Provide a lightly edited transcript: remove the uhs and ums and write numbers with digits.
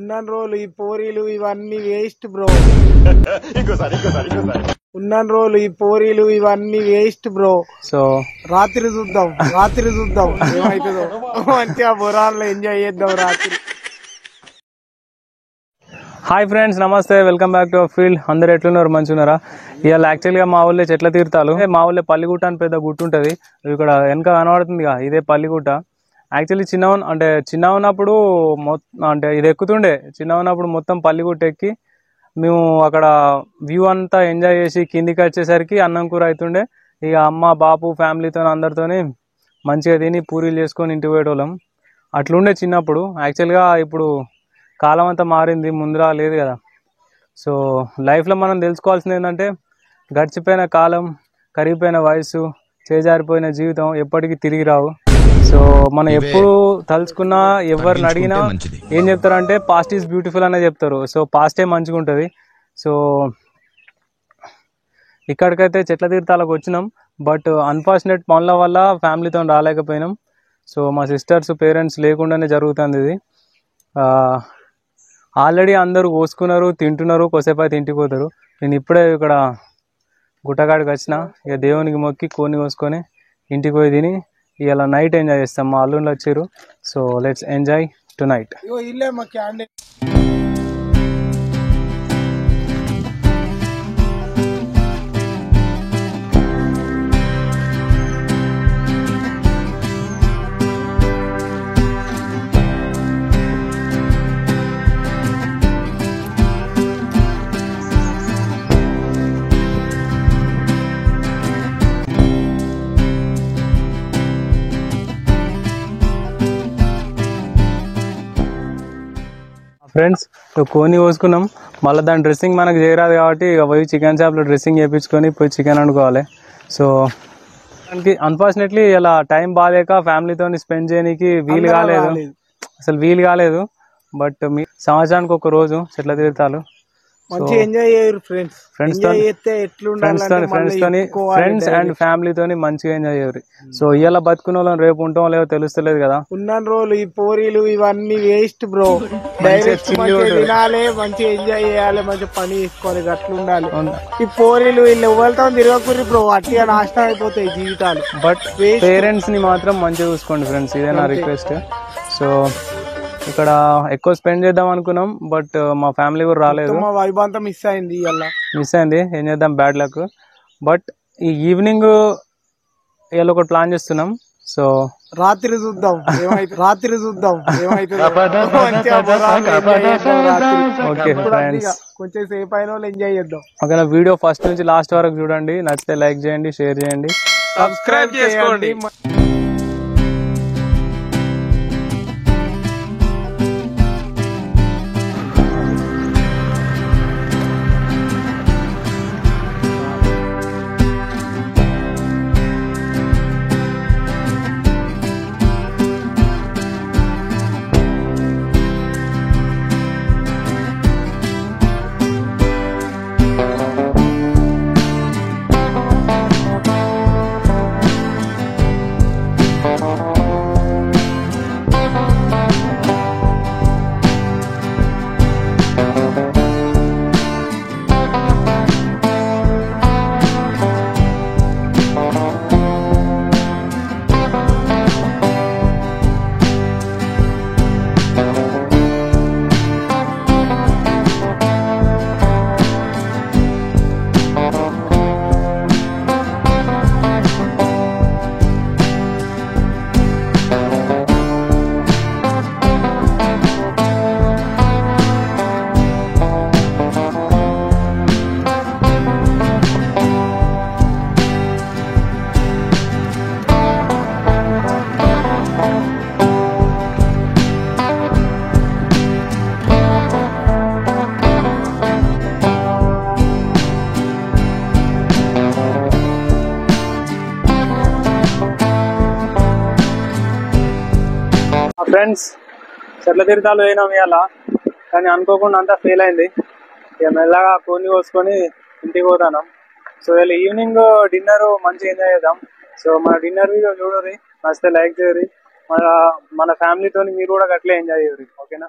ఉన్న రోజులు ఈ పోరీలు ఇవన్నీ వేస్ట్ బ్రో. ఉన్న రోజులు ఈ పోరీలు ఇవన్నీ వేస్ట్ బ్రో. సో రాత్రి చూద్దాం ఏమైతుందో. మంచిగా బొరాన్లో ఎంజాయ్ చేద్దాం రాత్రి. హాయ్ ఫ్రెండ్స్, నమస్తే, welcome back to our field. అందరు ఎట్లున్నారు? మంచిగున్నారా? ఇవాళ యాక్చువల్గా మా ఊళ్ళో చెట్ల తీర్థాలు. మా ఊళ్ళో పల్లిగుట్ట అని పెద్ద గుట్ట ఉంటుంది. ఇక్కడ వెనక కనబడుతుంది, ఇదే పల్లిగుట్ట. యాక్చువల్లీ చిన్న ఉన్నప్పుడు అంటే ఇది ఎక్కుతుండే. చిన్న ఉన్నప్పుడు మొత్తం పల్లిగుట్ట ఎక్కి మేము అక్కడ వ్యూ అంతా ఎంజాయ్ చేసి కిందికి వచ్చేసరికి అన్నం కూర అవుతుండే. ఇక అమ్మ బాపు ఫ్యామిలీతో అందరితోని మంచిగా తిని పూరీలు చేసుకొని ఇంటికి పోయేటోళ్ళం. అట్లుండే చిన్నప్పుడు. యాక్చువల్గా ఇప్పుడు కాలం అంతా మారింది, ముందులా లేదు కదా. సో లైఫ్లో మనం తెలుసుకోవాల్సింది ఏంటంటే, గడిచిపోయిన కాలం, కరిగిపోయిన వయసు, చేజారిపోయిన జీవితం ఎప్పటికీ తిరిగి రావు. సో మనం ఎప్పుడు తలుచుకున్నా, ఎవరిని అడిగినా ఏం చెప్తారంటే పాస్ట్ ఈజ్ బ్యూటిఫుల్ అనే చెప్తారు. సో పాస్టే మంచిగా ఉంటుంది. సో ఇక్కడికైతే చెట్ల తీర్థాలకు వచ్చినాం. బట్ అన్ఫార్చునేట్ పనుల వల్ల ఫ్యామిలీతో రాలేకపోయినాం. సో మా సిస్టర్స్ పేరెంట్స్ లేకుండానే జరుగుతుంది ఇది. ఆల్రెడీ అందరూ కోసుకున్నారు, తింటున్నారు, కొద్దిసేపు అయితే ఇంటికి పోతారు. నేను ఇప్పుడే ఇక్కడ గుట్టగాడికి వచ్చిన. ఇక దేవునికి మొక్కి కోన్ని కోసుకొని ఇంటికి పోయి తిని ఇలా నైట్ ఎంజాయ్ చేస్తాం. మా అల్లుళ్ళు వచ్చారు. So let's enjoy tonight. Friends, కోని కోసుకున్నాం. మళ్ళీ దాని డ్రెస్సింగ్ మనకు చేయరాదు కాబట్టి ఇక పోయి చికెన్ షాప్లో డ్రెస్సింగ్ చేయించుకొని పోయి చికెన్ వండుకోవాలి. సో దానికి అన్ఫార్చునేట్లీ ఇలా టైం బాగాలేక ఫ్యామిలీతో స్పెండ్ చేయడానికి వీలు కాలేదు. బట్ మీ సంవత్సరానికి ఒక రోజు చెట్ల తీర్థాలు ఫ్రెండ్స్ అండ్ ఫ్యామిలీతోని మంచిగా ఎంజాయ్ చేయరు. సో ఇవాళ బతుకున్న వాళ్ళని రేపు ఉంటాం లేదో తెలుస్తలేదు కదా. ఉన్న రోజులు ఈ పోరీలు ఇవన్నీ వేస్ట్ బ్రో. డైరెక్ట్ తినాలి, మంచిగా ఎంజాయ్ చేయాలి, మంచిగా పని చేసుకోవాలి, గట్లు ఉండాలి. ఈ పోరీలు వీళ్ళు ఎవరితో తిరగకూరి బ్రో, అట్టిగా నాశనం అయిపోతాయి జీవితాలు. బట్ పేరెంట్స్ ని మాత్రం మంచిగా చూసుకోండి ఫ్రెండ్స్, ఇదే నా రిక్వెస్ట్. సో ఇక్కడ ఎక్కువ స్పెండ్ చేద్దాం అనుకున్నాం, బట్ మా ఫ్యామిలీ కూడా రాలేదు. మా వైబ్ అంతా మిస్ అయింది. ఏం చేద్దాం, బ్యాడ్ లక్. బట్ ఈ ఈవినింగ్ ఇవాళ ఒకటి ప్లాన్ చేస్తున్నాం. సో రాత్రి చూద్దాం ఏమైతుందో. ఓకే ఫ్రెండ్స్, కొంచెం సేపు అయిన వాళ్ళు ఎంజాయ్ చేద్దాం. ఓకేనా? వీడియో ఫస్ట్ నుంచి లాస్ట్ వరకు చూడండి. నచ్చితే లైక్ చేయండి, షేర్ చేయండి, సబ్స్క్రైబ్ చేసుకోండి. ఫ్రెండ్స్, చెట్ల తీర్థాలు పోయినాం ఇవాళ. కానీ అనుకోకుండా అంతా ఫెయిల్ అయింది. ఇక మెల్లగా కోన్ని కోసుకొని ఇంటికి పోతాను. సో వీళ్ళు ఈవినింగ్ డిన్నర్ మంచిగా ఎంజాయ్ చేద్దాం. సో మన డిన్నర్ వీడియో చూడరి, నచ్చితే లైక్ చేయరి, మన ఫ్యామిలీతో మీరు కూడా అట్లే ఎంజాయ్ చేయరి. ఓకేనా?